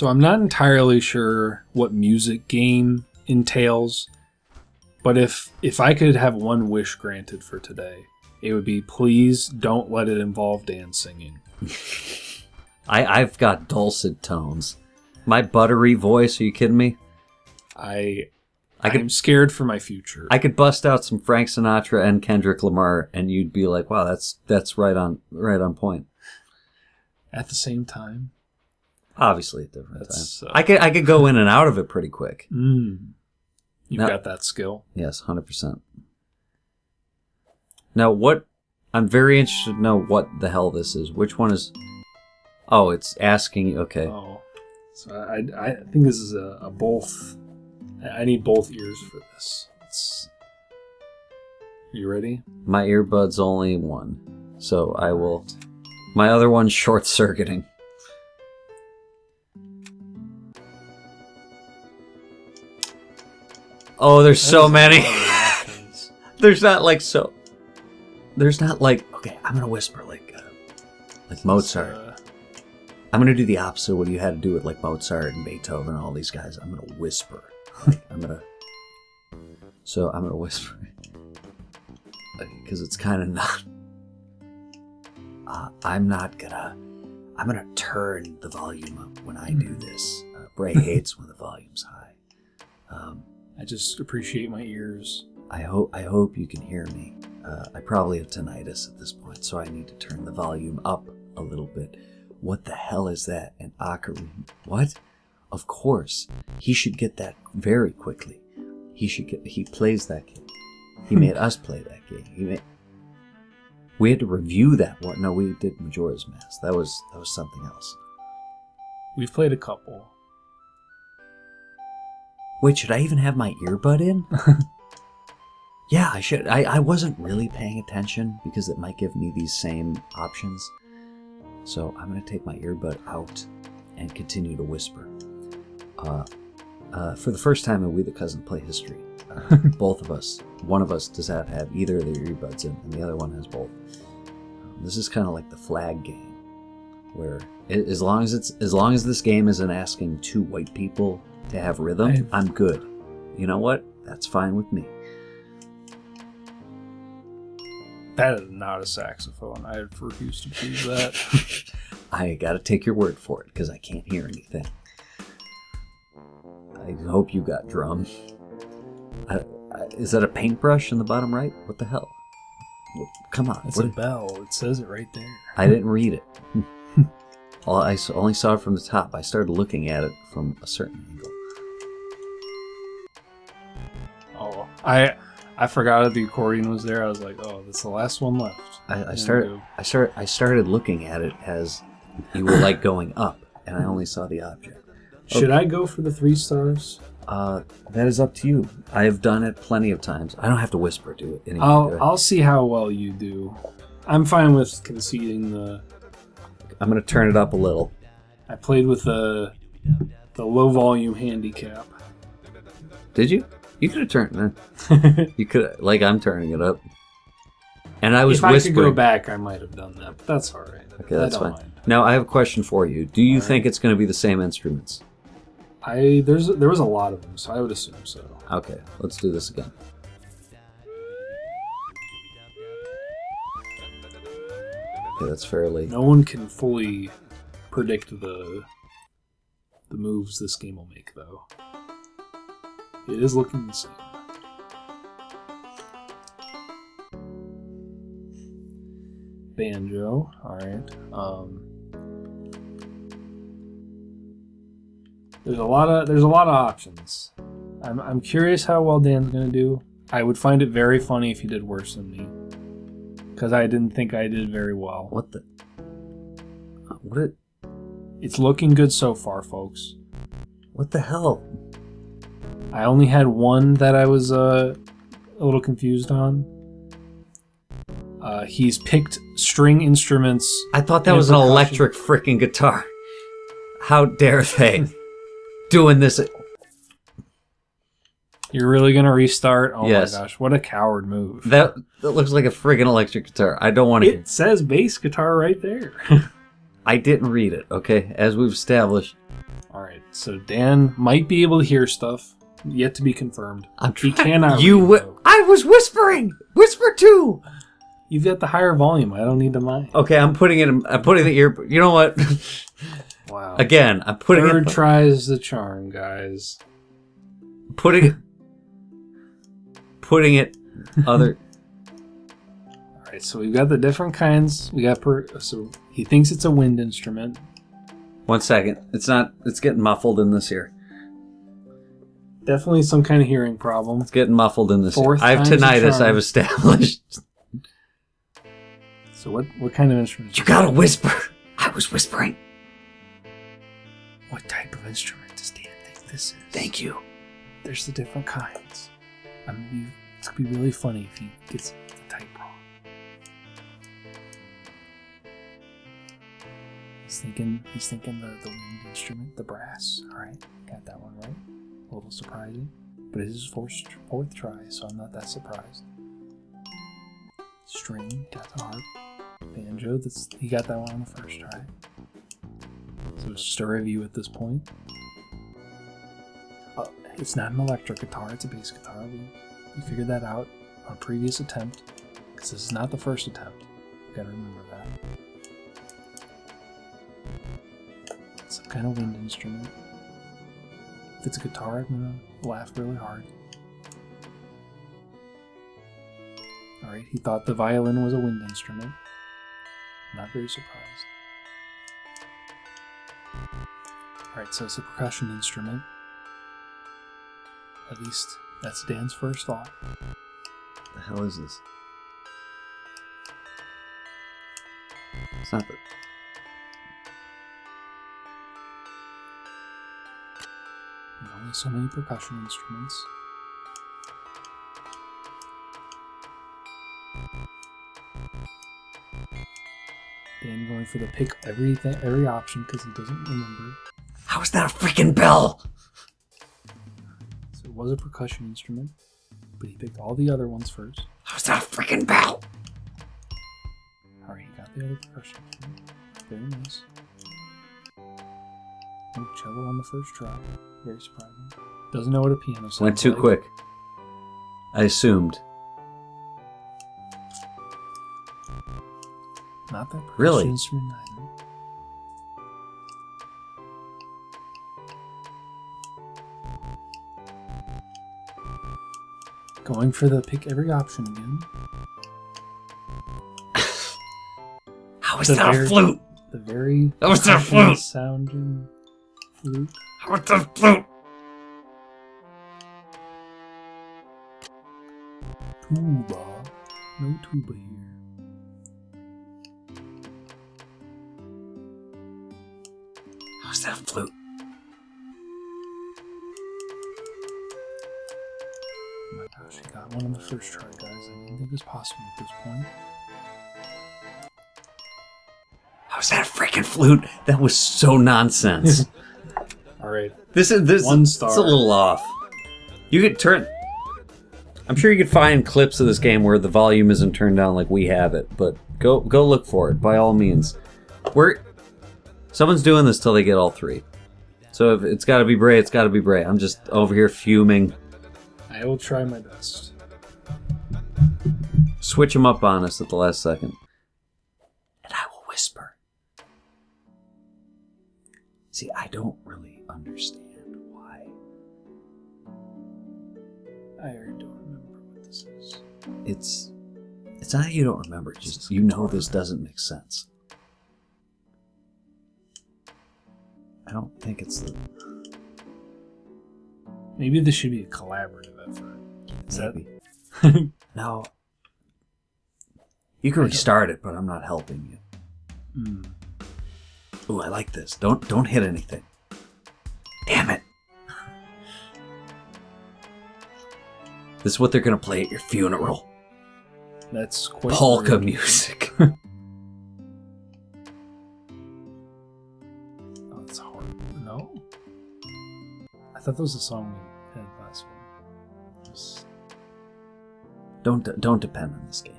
So I'm not entirely sure what music game entails, but if I could have one wish granted for today, it would be please don't let it involve Dan singing. I've got dulcet tones. My buttery voice, are you kidding me? I'm scared for my future. I could bust out some Frank Sinatra and Kendrick Lamar, and you'd be like, "Wow, that's right on point." At the same time, obviously at different times. I could go in and out of it pretty quick. You've got that skill. Yes, 100%. Now, what? I'm very interested to know what the hell this is. Which one is? Oh, it's asking you. Okay. Oh, so I think this is a both. I need both ears for this. You ready? My earbud's only one, so I will. My other one's short-circuiting. Oh, there's so many. There's not like. Okay, I'm gonna whisper like Mozart. I'm gonna do the opposite of what you had to do with like Mozart and Beethoven and all these guys. I'm gonna whisper. I'm gonna whisper because it's kind of not. I'm gonna turn the volume up when I do this. Bray hates when the volume's high. I just appreciate my ears. I hope you can hear me. I probably have tinnitus at this point, so I need to turn the volume up a little bit. What the hell is that? An ocarina? What? Of course. He should get that very quickly. He plays that game. He made us play that game. We had to review that one. No, we did Majora's Mask. That was something else. We've played a couple. Wait, should I even have my earbud in? Yeah, I should. I wasn't really paying attention because it might give me these same options. So I'm going to take my earbud out and continue to whisper. For the first time in We the Cousin Play History, both of us, one of us does not have either of their earbuds in, and the other one has both. This is kind of like the flag game, where as long as this game isn't asking two white people to have rhythm, I'm good. You know what? That's fine with me. That is not a saxophone. I refuse to believe that. I gotta take your word for it, because I can't hear anything. I hope you got drum. Is that a paintbrush in the bottom right? What the hell? Come on. It's a bell. It says it right there. I didn't read it. I only saw it from the top. I started looking at it from a certain angle. Oh, I forgot that the accordion was there. I was like, oh, that's the last one left. I started looking at it as you were like going up, and I only saw the object. Should I go for the 3 stars? That is up to you. I have done it plenty of times. I don't have to whisper to it anymore. I'll see how well you do. I'm fine with conceding the. I'm going to turn it up a little. I played with the low volume handicap. Did you? You could have turned it. You could, like I'm turning it up. And I was whispering. If I could go back, I might have done that, but that's all right. Okay, that's fine. Mind. Now, I have a question for you. Do you think it's going to be the same instruments? There was a lot of them, so I would assume so. Okay, let's do this again. Okay, that's fairly... No one can fully predict the moves this game will make, though. It is looking the same. Banjo, alright. There's a lot of options. I'm curious how well Dan's gonna do. I would find it very funny if he did worse than me, because I didn't think I did very well. It's looking good so far, folks. What the hell? I only had one that I was a little confused on. He's picked string instruments. I thought that was an electric freaking guitar. How dare they? Doing this. You're really going to restart? Oh yes. My gosh, what a coward move. That looks like a friggin' electric guitar. I don't want to... It says bass guitar right there. I didn't read it, okay? As we've established. All right, so Dan might be able to hear stuff. Yet to be confirmed. He cannot. I was whispering. Whisper too. You've got the higher volume. I don't need the mic. Okay, I'm putting the ear. You know what? Wow. Again, I'm putting Third tries the charm, guys. Putting it. Other. All right, so we've got the different kinds. We got so he thinks it's a wind instrument. 1 second. It's not. It's getting muffled in this ear. Definitely some kind of hearing problem. It's getting muffled in this. Fourth I have tinnitus. I've established. So what kind of instrument? You gotta whisper. I was whispering. What type of instrument does Dan think this is? Thank you. There's the different kinds. It's gonna be really funny if he gets the type wrong. He's thinking the wind instrument, the brass. All right, got that one right. A little surprising, but it is his fourth try, so I'm not that surprised. String, got the harp. Banjo, he got that one on the first try. So it's just a review at this point. It's not an electric guitar, it's a bass guitar. We figured that out on a previous attempt, because this is not the first attempt. You gotta remember that. It's some kind of wind instrument. If it's a guitar, I'm gonna laugh really hard. Alright, he thought the violin was a wind instrument. Not very surprised. Alright, so it's a percussion instrument. At least that's Dan's first thought. The hell is this? It's not the... There's only so many percussion instruments. Dan going for the pick every option because he doesn't remember. How is that a freaking bell? So it was a percussion instrument, but he picked all the other ones first. How is that a freaking bell? Alright, he got the other percussion instrument. Very nice. Oh, cello on the first try. Very surprising. Doesn't know what a piano sounds like. Went too quick. I assumed. Not that percussion Really? instrument either. Going for the pick every option again. How is that a flute? The very How is that a flute? Sounding flute. How is that a flute? Tuba. No tuba here. How's that a flute? Oh my gosh, he got one on the first try, guys. I didn't think it was possible at this point. How's that a freaking flute? That was so nonsense. Alright. This 1 star. It's a little off. You could turn... I'm sure you could find clips of this game where the volume isn't turned down like we have it, but go look for it, by all means. Someone's doing this till they get all 3. So if it's gotta be Bray, it's gotta be Bray. I'm just over here fuming. I will try my best. Switch them up on us at the last second. And I will whisper. See, I don't really understand why. I already don't remember what this is. It's not that you don't remember, it's just you know this doesn't make sense. I don't think it's the... Maybe this should be a collaborative effort. Maybe. No. You can restart it, but I'm not helping you. Ooh, I like this. Don't hit anything. Damn it. This is what they're gonna play at your funeral. That's quite polka rude. music. Oh, that's hard. No? I thought that was the song we had last one. Just... Don't depend on this game.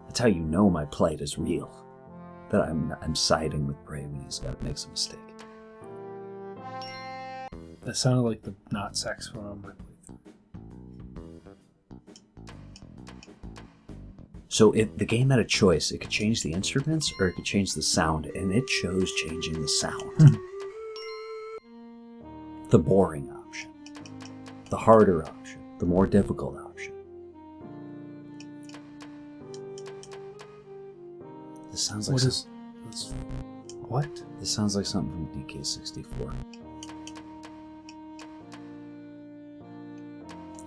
That's how you know my plight is real. That I'm siding with Bray when he's got makes a mistake. That sounded like the not saxophone on my playthrough. So if the game had a choice, it could change the instruments or it could change the sound, and it chose changing the sound. The boring option. The harder option. The more difficult option. This sounds like What? This sounds like something from DK64.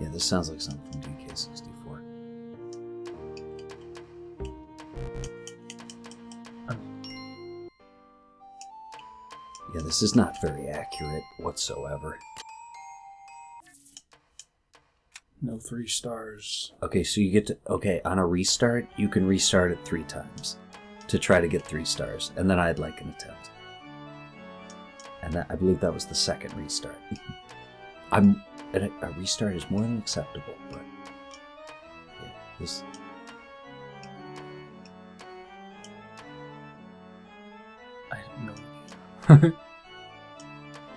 Yeah, this sounds like something from DK64. Yeah, this is not very accurate whatsoever. No 3 stars. Okay, so you get to... Okay, on a restart, you can restart it 3 times to try to get 3 stars. And then I'd like an attempt. And I believe that was the second restart. A restart is more than acceptable, but... Yeah, this... I have no idea.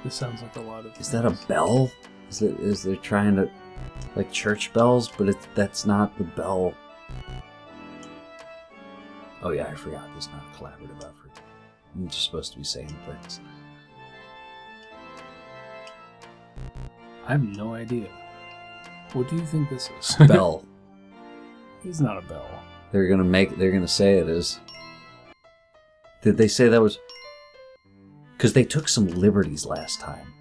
This sounds like a lot of... Is that a bell? Is they're trying to... Like church bells, but that's not the bell. Oh yeah, I forgot. This is not a collaborative effort. I'm just supposed to be saying things. I have no idea. What do you think this is? Bell. It's not a bell. They're gonna say it is. Did they say that was... Because they took some liberties last time.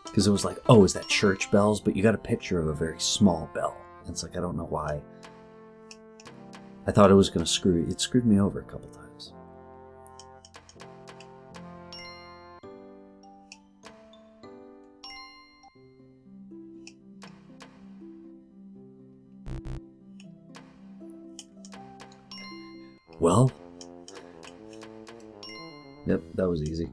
Because it was like, oh, is that church bells? But you got a picture of a very small bell. And it's like, I don't know why. I thought it was going to screw... It screwed me over a couple times. Well... Yep, that was easy.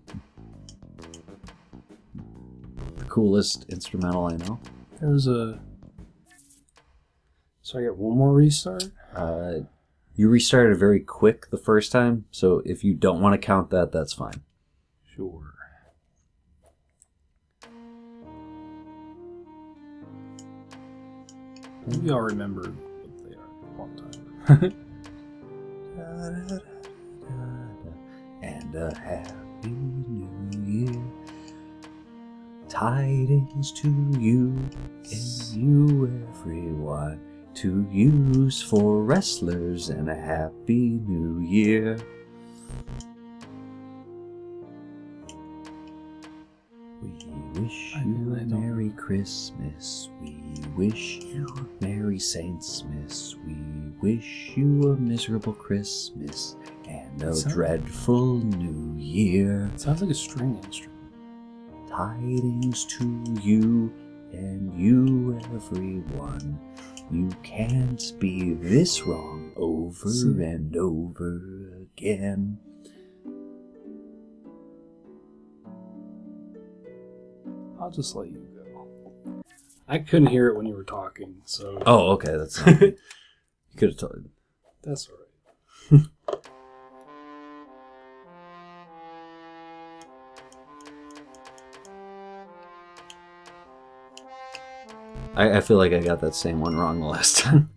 Coolest instrumental I know. There's a... So I get one more restart? You restarted very quick the first time, so if you don't want to count that, that's fine. Sure. Maybe I'll remember what they are one time. And a happy new year. Tidings to you and you everyone, to use for wrestlers, and a happy new year. We wish you a Merry Christmas. We wish you a Merry Saint Smith. We wish you a miserable Christmas and a dreadful new year. It sounds like a string instrument. Tidings to you and you everyone. You can't be this wrong over and over again. I'll just let you go. I couldn't hear it when you were talking, so... Oh, okay, that's not... You could have told... That's alright. I feel like I got that same one wrong the last time.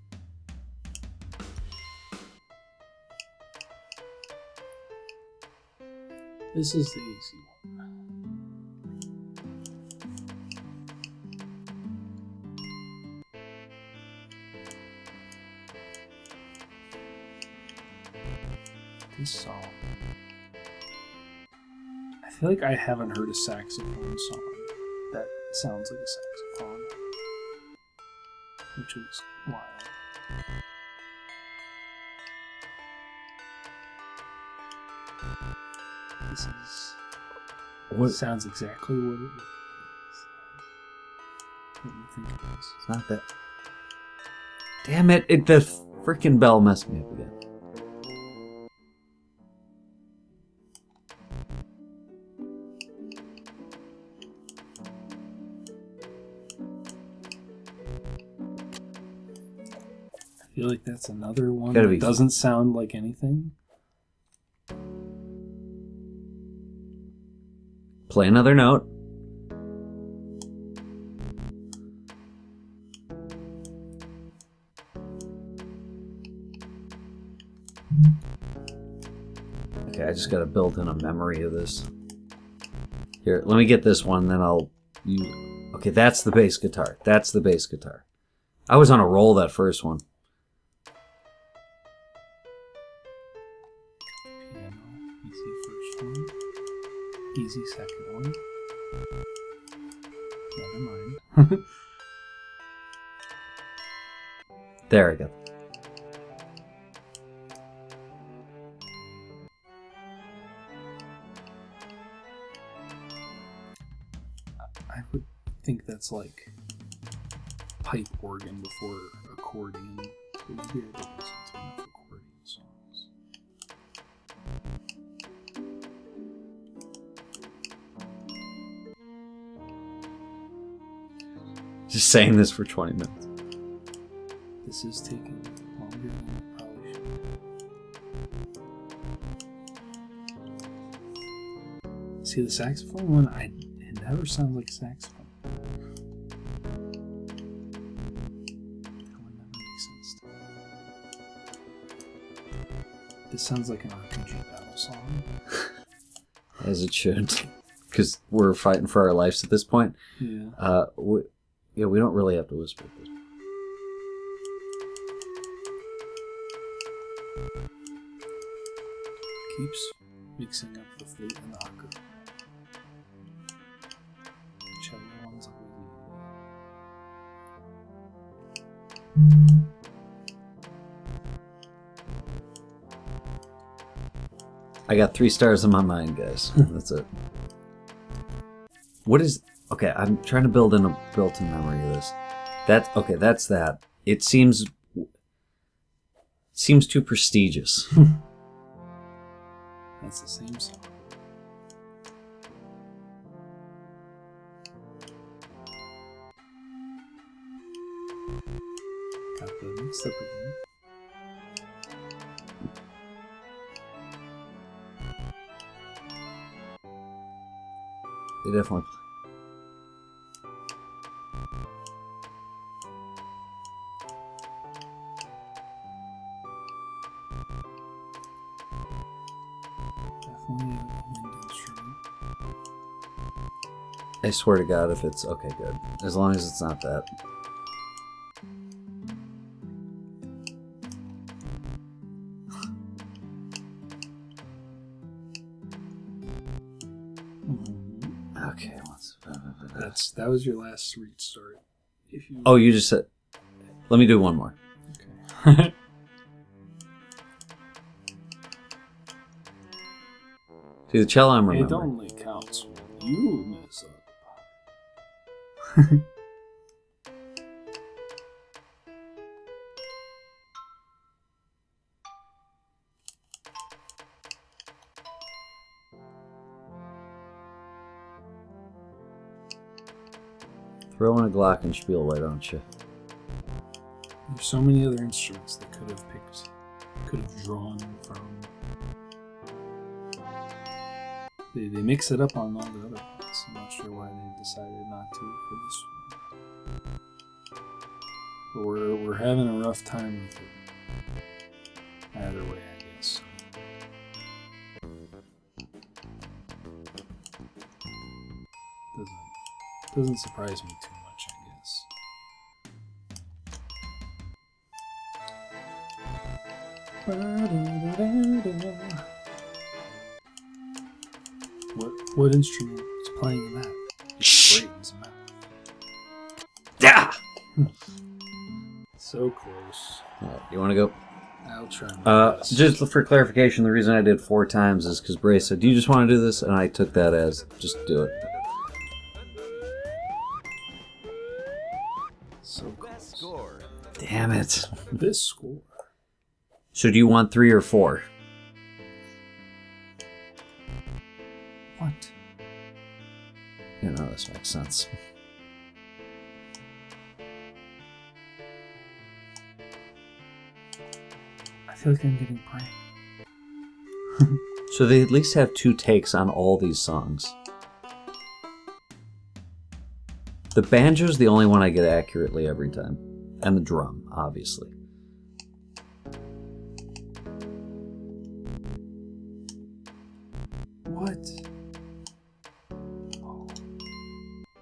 This is the easy one. This song. I feel like I haven't heard a saxophone song that sounds like a saxophone, which is wild. This is... What? Sounds exactly what it is. What do you think it is? It's not that... Damn it, the freaking bell messed me up again. I feel like that's another one Gotta that be. Doesn't sound like anything. Play another note. just got to build in a memory of this. Here, let me get this one, then I'll... Okay, that's the bass guitar. That's the bass guitar. I was on a roll that first one. Piano, easy first one. Easy second one. Never mind. There we go. I would think that's like pipe organ before accordion. But maybe I didn't listen to enough accordion songs. Just saying this for 20 minutes. This is taking longer than it probably should. See, the saxophone one, it never sounds like saxophone. That would never make sense to me. This sounds like an RPG battle song. As it should. Because we're fighting for our lives at this point. Yeah. We don't really have to whisper this. Keeps mixing up the flute and the ocarina. Whichever one's really... I got 3 stars in my mind, guys. That's it. What is... Okay, I'm trying to build in a built-in memory of this. Okay, that's that. It seems too prestigious. That's the same song. Got the mixed up again. They definitely... Definitely a wind instrument. I swear to God, if it's... Okay, good. As long as it's not that. Okay, that was your last restart. If you... Oh, you just said... Let me do one more. Okay. See, the cello I'm remembering. It only counts when you mess up. Throw in a glockenspiel, why don't you? There's so many other instruments they could have drawn from. They mix it up on all the other ones. I'm not sure why they decided not to for this one. But we're having a rough time with it. Either way, I guess. Doesn't surprise me too much, I guess. What instrument is playing in that? Shh! Brayden's mouth. Yeah! So close. You want to go? I'll try my best. Just for clarification, the reason I did 4 times is because Bray said, do you just want to do this? And I took that as, just do it. So close. Damn it. This score. So do you want 3 or 4? What? You know, this makes sense. I feel like I'm getting pranked. So they at least have 2 takes on all these songs. The banjo's the only one I get accurately every time. And the drum, obviously.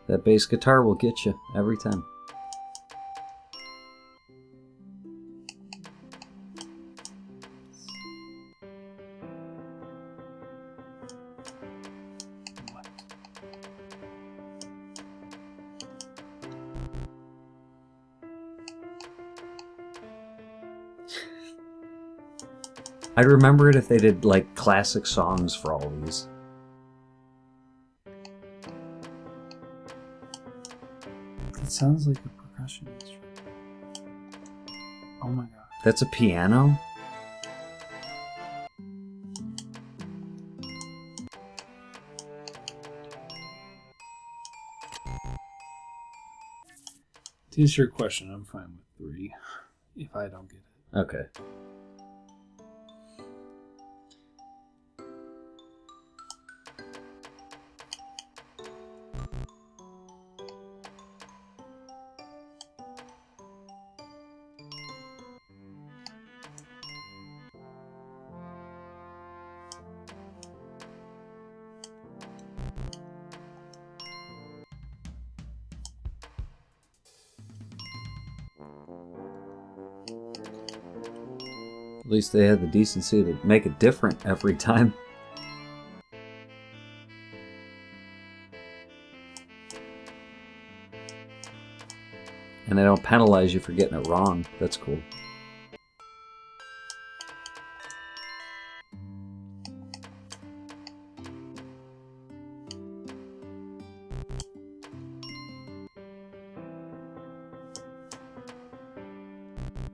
That bass guitar will get you every time. What? I'd remember it if they did like classic songs for all these. It sounds like a percussion instrument. Oh my god. That's a piano? To answer your question, I'm fine with 3 if I don't get it. Okay. At least they had the decency to make it different every time. And they don't penalize you for getting it wrong. That's cool.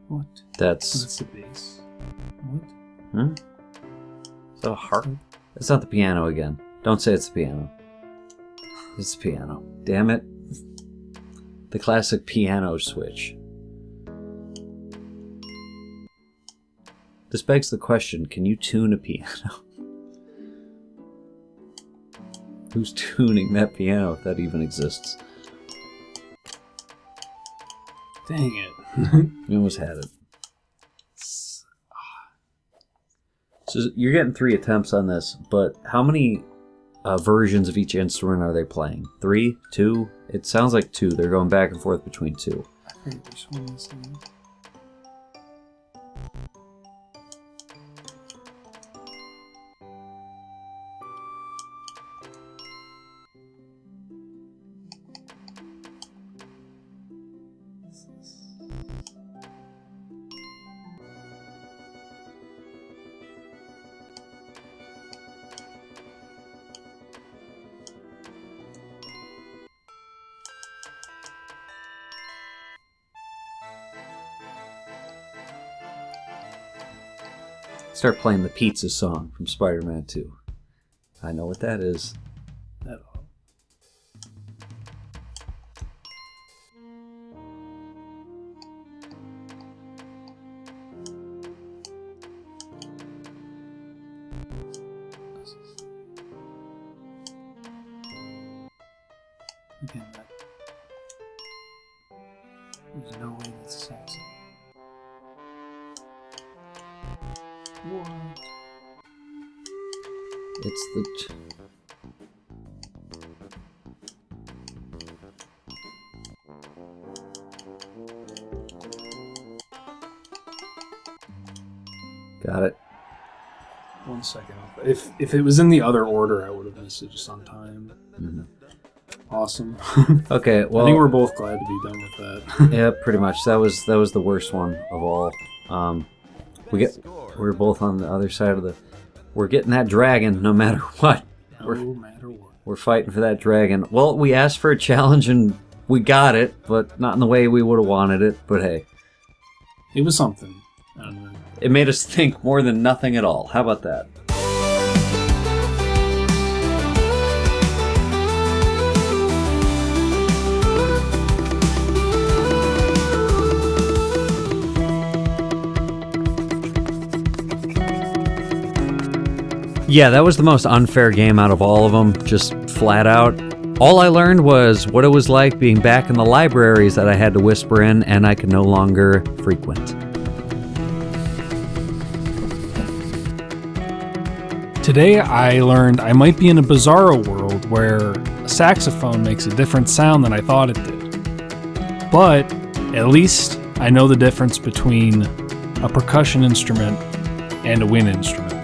What? That's the bass. What? Hmm? Is that a harp? It's not the piano again. Don't say it's the piano. It's the piano. Damn it. The classic piano switch. This begs the question, can you tune a piano? Who's tuning that piano if that even exists? Dang it. We almost had it. So you're getting 3 attempts on this, but how many versions of each instrument are they playing? 3? 2? It sounds like 2. They're going back and forth between 2. I forget which one this is. Start playing the pizza song from Spider-Man 2. I know what that is. That all. Again, that. There's no way that's a saxophone. What? It's the... Got it. 1 second. If it was in the other order, I would have missed it just on time. Mm-hmm. Awesome. Okay, well... I think we're both glad to be done with that. Yeah, pretty much. That was the worst one of all. We're both on the other side of the... We're getting that dragon no matter what. No matter what. We're fighting for that dragon. Well, we asked for a challenge and we got it, but not in the way we would have wanted it. But hey. It was something. I don't know. It made us think more than nothing at all. How about that? Yeah, that was the most unfair game out of all of them, just flat out. All I learned was what it was like being back in the libraries that I had to whisper in and I could no longer frequent. Today I learned I might be in a bizarro world where a saxophone makes a different sound than I thought it did. But at least I know the difference between a percussion instrument and a wind instrument.